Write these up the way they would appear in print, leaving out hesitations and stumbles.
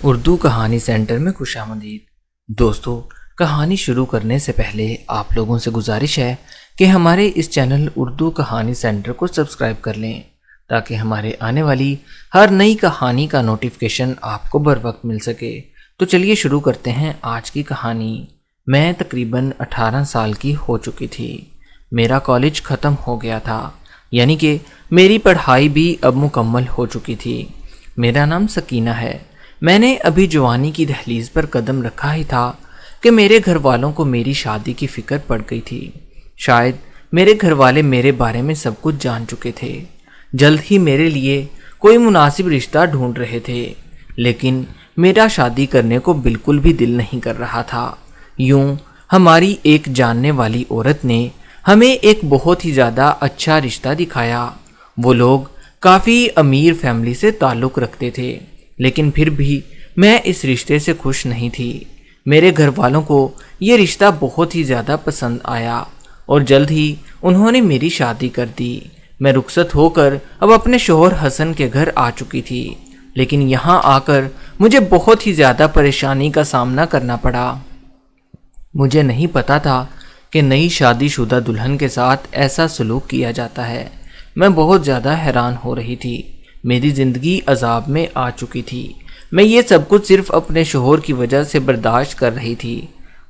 اردو کہانی سینٹر میں خوش آمدید۔ دوستو، کہانی شروع کرنے سے پہلے آپ لوگوں سے گزارش ہے کہ ہمارے اس چینل اردو کہانی سینٹر کو سبسکرائب کر لیں تاکہ ہمارے آنے والی ہر نئی کہانی کا نوٹیفیکیشن آپ کو بر وقت مل سکے۔ تو چلیے شروع کرتے ہیں آج کی کہانی۔ میں تقریباً 18 سال کی ہو چکی تھی۔ میرا کالج ختم ہو گیا تھا، یعنی کہ میری پڑھائی بھی اب مکمل ہو چکی تھی۔ میرا نام سکینہ ہے۔ میں نے ابھی جوانی کی دہلیز پر قدم رکھا ہی تھا کہ میرے گھر والوں کو میری شادی کی فکر پڑ گئی تھی۔ شاید میرے گھر والے میرے بارے میں سب کچھ جان چکے تھے۔ جلد ہی میرے لیے کوئی مناسب رشتہ ڈھونڈ رہے تھے، لیکن میرا شادی کرنے کو بالکل بھی دل نہیں کر رہا تھا۔ یوں ہماری ایک جاننے والی عورت نے ہمیں ایک بہت ہی زیادہ اچھا رشتہ دکھایا۔ وہ لوگ کافی امیر فیملی سے تعلق رکھتے تھے، لیکن پھر بھی میں اس رشتے سے خوش نہیں تھی۔ میرے گھر والوں کو یہ رشتہ بہت ہی زیادہ پسند آیا اور جلد ہی انہوں نے میری شادی کر دی۔ میں رخصت ہو کر اب اپنے شوہر حسن کے گھر آ چکی تھی، لیکن یہاں آ کر مجھے بہت ہی زیادہ پریشانی کا سامنا کرنا پڑا۔ مجھے نہیں پتا تھا کہ نئی شادی شدہ دلہن کے ساتھ ایسا سلوک کیا جاتا ہے۔ میں بہت زیادہ حیران ہو رہی تھی۔ میری زندگی عذاب میں آ چکی تھی۔ میں یہ سب کچھ صرف اپنے شوہر کی وجہ سے برداشت کر رہی تھی۔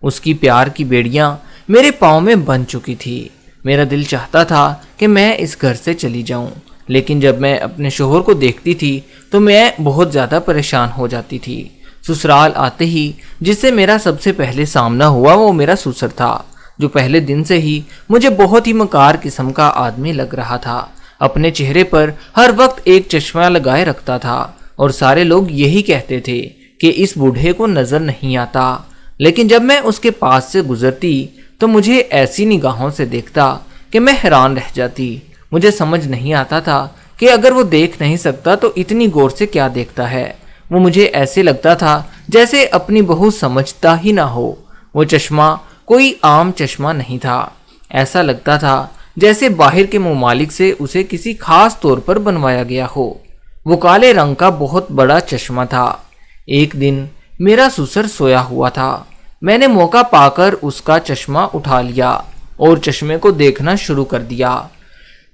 اس کی پیار کی بیڑیاں میرے پاؤں میں بندھ چکی تھی۔ میرا دل چاہتا تھا کہ میں اس گھر سے چلی جاؤں، لیکن جب میں اپنے شوہر کو دیکھتی تھی تو میں بہت زیادہ پریشان ہو جاتی تھی۔ سسرال آتے ہی جس سے میرا سب سے پہلے سامنا ہوا وہ میرا سسر تھا، جو پہلے دن سے ہی مجھے بہت ہی مکار قسم کا آدمی لگ رہا تھا۔ اپنے چہرے پر ہر وقت ایک چشمہ لگائے رکھتا تھا اور سارے لوگ یہی کہتے تھے کہ اس بوڑھے کو نظر نہیں آتا، لیکن جب میں اس کے پاس سے گزرتی تو مجھے ایسی نگاہوں سے دیکھتا کہ میں حیران رہ جاتی۔ مجھے سمجھ نہیں آتا تھا کہ اگر وہ دیکھ نہیں سکتا تو اتنی غور سے کیا دیکھتا ہے۔ وہ مجھے ایسے لگتا تھا جیسے اپنی بہو سمجھتا ہی نہ ہو۔ وہ چشمہ کوئی عام چشمہ نہیں تھا، ایسا لگتا تھا جیسے باہر کے ممالک سے اسے کسی خاص طور پر بنوایا گیا ہو۔ وہ کالے رنگ کا بہت بڑا چشمہ تھا۔ ایک دن میرا سسر سویا ہوا تھا۔ میں نے موقع پا کر اس کا چشمہ اٹھا لیا اور چشمے کو دیکھنا شروع کر دیا۔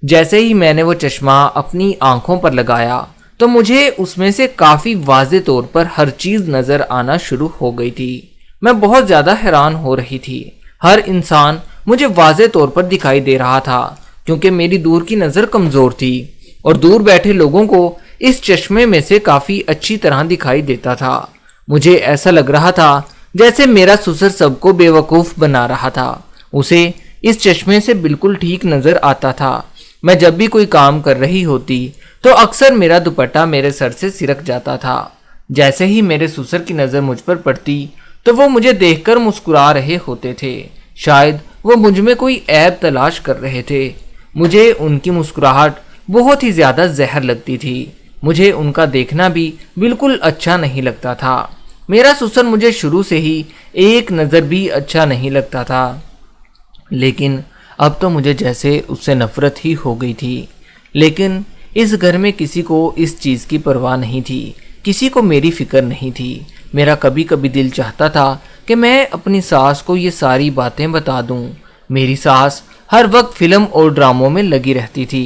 جیسے ہی میں نے وہ چشمہ اپنی آنکھوں پر لگایا تو مجھے اس میں سے کافی واضح طور پر ہر چیز نظر آنا شروع ہو گئی تھی۔ میں بہت زیادہ حیران ہو رہی تھی۔ ہر انسان مجھے واضح طور پر دکھائی دے رہا تھا کیونکہ میری دور کی نظر کمزور تھی اور دور بیٹھے لوگوں کو اس چشمے میں سے کافی اچھی طرح دکھائی دیتا تھا۔ مجھے ایسا لگ رہا تھا جیسے میرا سسر سب کو بے وقوف بنا رہا تھا۔ اسے اس چشمے سے بالکل ٹھیک نظر آتا تھا۔ میں جب بھی کوئی کام کر رہی ہوتی تو اکثر میرا دوپٹہ میرے سر سے سرک جاتا تھا۔ جیسے ہی میرے سسر کی نظر مجھ پر پڑتی تو وہ مجھے دیکھ کر مسکرا رہے ہوتے تھے۔ شاید وہ مجھ میں کوئی عیب تلاش کر رہے تھے۔ مجھے ان کی مسکراہٹ بہت ہی زیادہ زہر لگتی تھی۔ مجھے ان کا دیکھنا بھی بالکل اچھا نہیں لگتا تھا۔ میرا سسر مجھے شروع سے ہی ایک نظر بھی اچھا نہیں لگتا تھا، لیکن اب تو مجھے جیسے اس سے نفرت ہی ہو گئی تھی۔ لیکن اس گھر میں کسی کو اس چیز کی پرواہ نہیں تھی، کسی کو میری فکر نہیں تھی۔ میرا کبھی کبھی دل چاہتا تھا کہ میں اپنی ساس کو یہ ساری باتیں بتا دوں۔ میری ساس ہر وقت فلم اور ڈراموں میں لگی رہتی تھی۔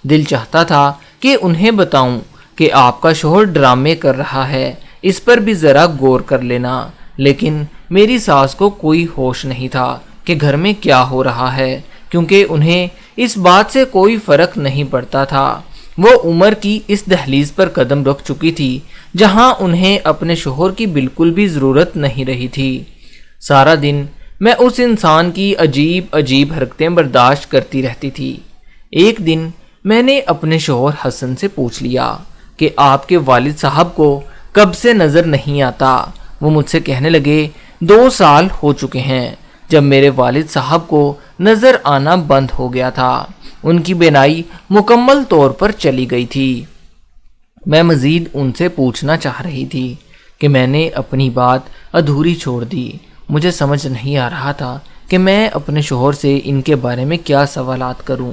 دل چاہتا تھا کہ انہیں بتاؤں کہ آپ کا شوہر ڈرامے کر رہا ہے، اس پر بھی ذرا غور کر لینا، لیکن میری ساس کو کوئی ہوش نہیں تھا کہ گھر میں کیا ہو رہا ہے، کیونکہ انہیں اس بات سے کوئی فرق نہیں پڑتا تھا۔ وہ عمر کی اس دہلیز پر قدم رکھ چکی تھی جہاں انہیں اپنے شوہر کی بالکل بھی ضرورت نہیں رہی تھی۔ سارا دن میں اس انسان کی عجیب عجیب حرکتیں برداشت کرتی رہتی تھی۔ ایک دن میں نے اپنے شوہر حسن سے پوچھ لیا کہ آپ کے والد صاحب کو کب سے نظر نہیں آتا؟ وہ مجھ سے کہنے لگے 2 سال ہو چکے ہیں جب میرے والد صاحب کو نظر آنا بند ہو گیا تھا۔ ان کی بینائی مکمل طور پر چلی گئی تھی۔ میں مزید ان سے پوچھنا چاہ رہی تھی کہ میں نے اپنی بات ادھوری چھوڑ دی۔ مجھے سمجھ نہیں آ رہا تھا کہ میں اپنے شوہر سے ان کے بارے میں کیا سوالات کروں۔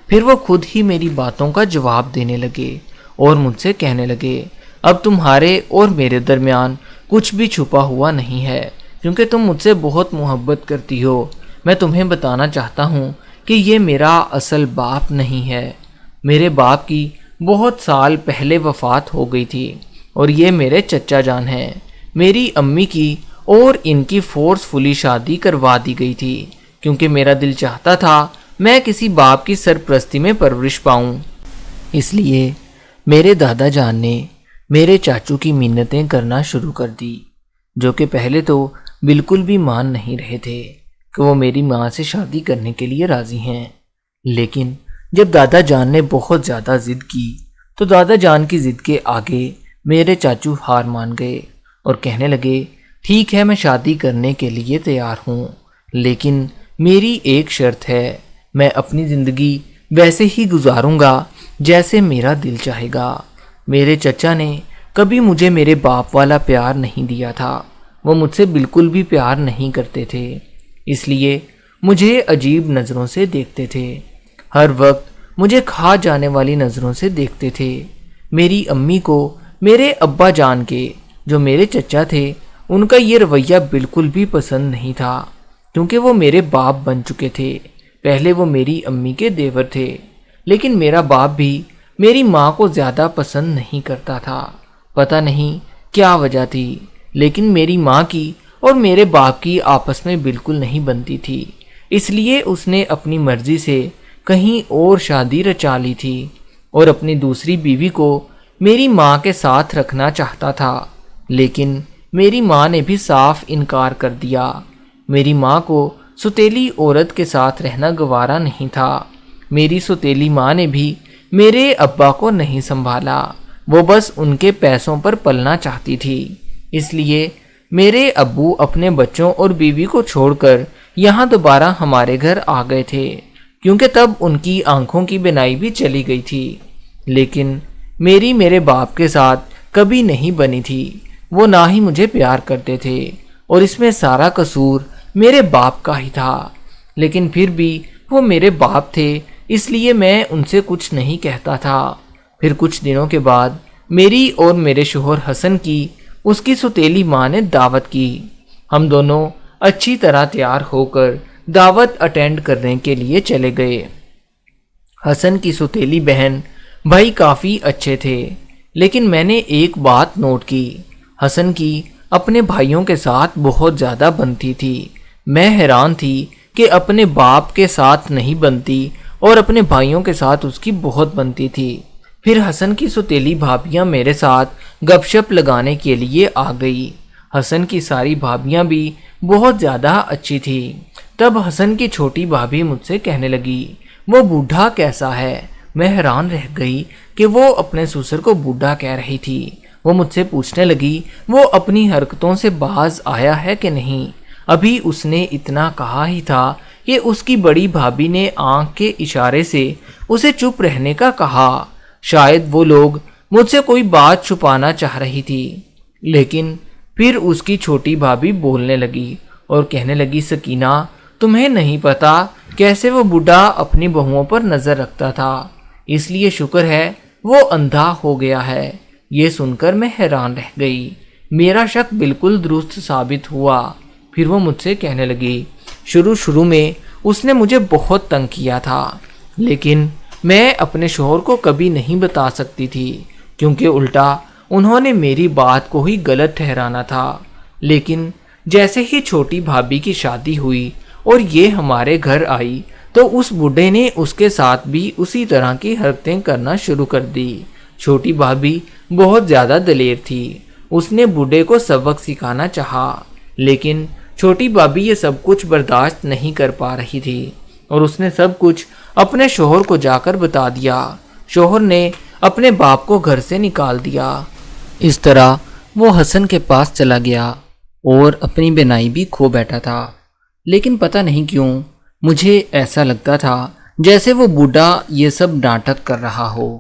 پھر وہ خود ہی میری باتوں کا جواب دینے لگے اور مجھ سے کہنے لگے اب تمہارے اور میرے درمیان کچھ بھی چھپا ہوا نہیں ہے، کیونکہ تم مجھ سے بہت محبت کرتی ہو۔ میں تمہیں بتانا چاہتا ہوں کہ یہ میرا اصل باپ نہیں ہے۔ میرے باپ کی بہت سال پہلے وفات ہو گئی تھی، اور یہ میرے چچا جان ہیں۔ میری امی کی اور ان کی فورسفلی شادی کروا دی گئی تھی، کیونکہ میرا دل چاہتا تھا میں کسی باپ کی سرپرستی میں پرورش پاؤں۔ اس لیے میرے دادا جان نے میرے چاچو کی منتیں کرنا شروع کر دی، جو کہ پہلے تو بالکل بھی مان نہیں رہے تھے کہ وہ میری ماں سے شادی کرنے کے لیے راضی ہیں۔ لیکن جب دادا جان نے بہت زیادہ ضد کی تو دادا جان کی ضد کے آگے میرے چاچو ہار مان گئے اور کہنے لگے، ٹھیک ہے، میں شادی کرنے کے لیے تیار ہوں، لیکن میری ایک شرط ہے، میں اپنی زندگی ویسے ہی گزاروں گا جیسے میرا دل چاہے گا۔ میرے چچا نے کبھی مجھے میرے باپ والا پیار نہیں دیا تھا، وہ مجھ سے بالکل بھی پیار نہیں کرتے تھے، اس لیے مجھے عجیب نظروں سے دیکھتے تھے، ہر وقت مجھے کھا جانے والی نظروں سے دیکھتے تھے۔ میری امی کو میرے ابا جان کے، جو میرے چچا تھے، ان کا یہ رویہ بالکل بھی پسند نہیں تھا، کیونکہ وہ میرے باپ بن چکے تھے۔ پہلے وہ میری امی کے دیور تھے، لیکن میرا باپ بھی میری ماں کو زیادہ پسند نہیں کرتا تھا۔ پتہ نہیں کیا وجہ تھی، لیکن میری ماں کی اور میرے باپ کی آپس میں بالکل نہیں بنتی تھی، اس لیے اس نے اپنی مرضی سے کہیں اور شادی رچا لی تھی اور اپنی دوسری بیوی کو میری ماں کے ساتھ رکھنا چاہتا تھا، لیکن میری ماں نے بھی صاف انکار کر دیا۔ میری ماں کو سوتیلی عورت کے ساتھ رہنا گوارا نہیں تھا۔ میری سوتیلی ماں نے بھی میرے ابا کو نہیں سنبھالا، وہ بس ان کے پیسوں پر پلنا چاہتی تھی، اس لیے میرے ابو اپنے بچوں اور بیوی کو چھوڑ کر یہاں دوبارہ ہمارے گھر آ گئے تھے، کیونکہ تب ان کی آنکھوں کی بینائی بھی چلی گئی تھی۔ لیکن میری میرے باپ کے ساتھ کبھی نہیں بنی تھی، وہ نہ ہی مجھے پیار کرتے تھے، اور اس میں سارا قصور میرے باپ کا ہی تھا۔ لیکن پھر بھی وہ میرے باپ تھے، اس لیے میں ان سے کچھ نہیں کہتا تھا۔ پھر کچھ دنوں کے بعد میری اور میرے شوہر حسن کی اس کی سوتیلی ماں نے دعوت کی۔ ہم دونوں اچھی طرح تیار ہو کر دعوت اٹینڈ کرنے کے لیے چلے گئے۔ حسن کی سوتیلی بہن بھائی کافی اچھے تھے، لیکن میں نے ایک بات نوٹ کی، حسن کی اپنے بھائیوں کے ساتھ بہت زیادہ بنتی تھی۔ میں حیران تھی کہ اپنے باپ کے ساتھ نہیں بنتی اور اپنے بھائیوں کے ساتھ اس کی بہت بنتی تھی۔ پھر حسن کی سوتیلی بھابیاں میرے ساتھ گپ شپ لگانے کے لیے آ گئی۔ حسن کی ساری بھابیاں بھی بہت زیادہ اچھی تھی۔ تب حسن کی چھوٹی بھابھی مجھ سے کہنے لگی، وہ بوڑھا کیسا ہے؟ میں حیران رہ گئی کہ وہ اپنے سسر کو بوڑھا کہہ رہی تھی۔ وہ مجھ سے پوچھنے لگی، وہ اپنی حرکتوں سے باز آیا ہے کہ نہیں؟ ابھی اس نے اتنا کہا ہی تھا کہ اس کی بڑی بھابھی نے آنکھ کے اشارے سے اسے چپ رہنے کا کہا۔ شاید وہ لوگ مجھ سے کوئی بات چھپانا چاہ رہی تھی، لیکن پھر اس کی چھوٹی بھابھی بولنے لگی اور کہنے لگی، سکینہ، تمہیں نہیں پتا کیسے وہ بوڑھا اپنی بہوؤں پر نظر رکھتا تھا، اس لیے شکر ہے وہ اندھا ہو گیا ہے۔ یہ سن کر میں حیران رہ گئی، میرا شک بالکل درست ثابت ہوا۔ پھر وہ مجھ سے کہنے لگی، شروع میں اس نے مجھے بہت تنگ کیا تھا، لیکن میں اپنے شوہر کو کبھی نہیں بتا سکتی تھی، کیونکہ الٹا انہوں نے میری بات کو ہی غلط ٹھہرانا تھا۔ لیکن جیسے ہی چھوٹی بھابھی کی شادی ہوئی اور یہ ہمارے گھر آئی تو اس بوڑھے نے اس کے ساتھ بھی اسی طرح کی حرکتیں کرنا شروع کر دی۔ چھوٹی بھابھی بہت زیادہ دلیر تھی، اس نے بوڑھے کو سبق سکھانا چاہا، لیکن چھوٹی بھابھی یہ سب کچھ برداشت نہیں کر پا رہی تھی اور اس نے سب کچھ اپنے شوہر کو جا کر بتا دیا۔ شوہر نے اپنے باپ کو گھر سے نکال دیا۔ اس طرح وہ حسن کے پاس چلا گیا اور اپنی بینائی بھی کھو بیٹھا تھا، لیکن پتہ نہیں کیوں مجھے ایسا لگتا تھا جیسے وہ بوڑھا یہ سب ناٹک کر رہا ہو۔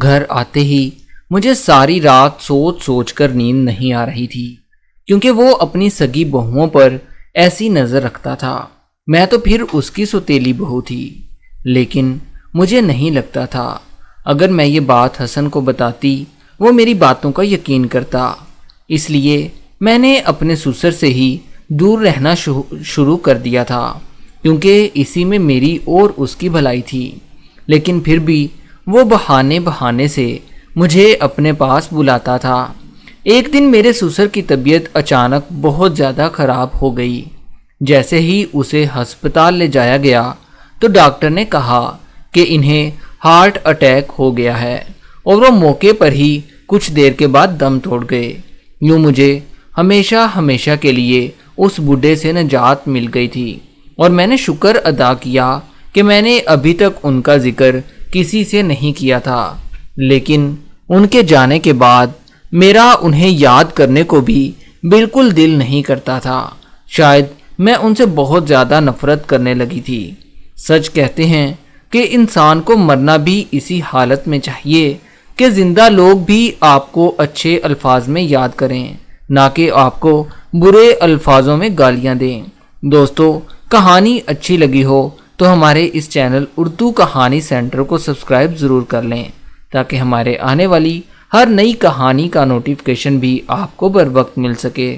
گھر آتے ہی مجھے ساری رات سوچ سوچ کر نیند نہیں آ رہی تھی، کیونکہ وہ اپنی سگی بہوؤں پر ایسی نظر رکھتا تھا۔ میں تو پھر اس کی سوتیلی بہو تھی، لیکن مجھے نہیں لگتا تھا اگر میں یہ بات حسن کو بتاتی وہ میری باتوں کا یقین کرتا۔ اس لیے میں نے اپنے سسر سے ہی دور رہنا شروع کر دیا تھا، کیونکہ اسی میں میری اور اس کی بھلائی تھی۔ لیکن پھر بھی وہ بہانے سے مجھے اپنے پاس بلاتا تھا۔ ایک دن میرے سسر کی طبیعت اچانک بہت زیادہ خراب ہو گئی۔ جیسے ہی اسے ہسپتال لے جایا گیا تو ڈاکٹر نے کہا کہ انہیں ہارٹ اٹیک ہو گیا ہے، اور وہ موقع پر ہی کچھ دیر کے بعد دم توڑ گئے۔ یوں مجھے ہمیشہ کے لیے اس بوڑھے سے نجات مل گئی تھی، اور میں نے شکر ادا کیا کہ میں نے ابھی تک ان کا ذکر کسی سے نہیں کیا تھا۔ لیکن ان کے جانے کے بعد میرا انہیں یاد کرنے کو بھی بالکل دل نہیں کرتا تھا۔ شاید میں ان سے بہت زیادہ نفرت کرنے لگی تھی۔ سچ کہتے ہیں کہ انسان کو مرنا بھی اسی حالت میں چاہیے کہ زندہ لوگ بھی آپ کو اچھے الفاظ میں یاد کریں، نہ کہ آپ کو برے الفاظوں میں گالیاں دیں۔ دوستو، کہانی اچھی لگی ہو تو ہمارے اس چینل اردو کہانی سینٹر کو سبسکرائب ضرور کر لیں، تاکہ ہمارے آنے والی ہر نئی کہانی کا نوٹیفیکیشن بھی آپ کو بر وقت مل سکے۔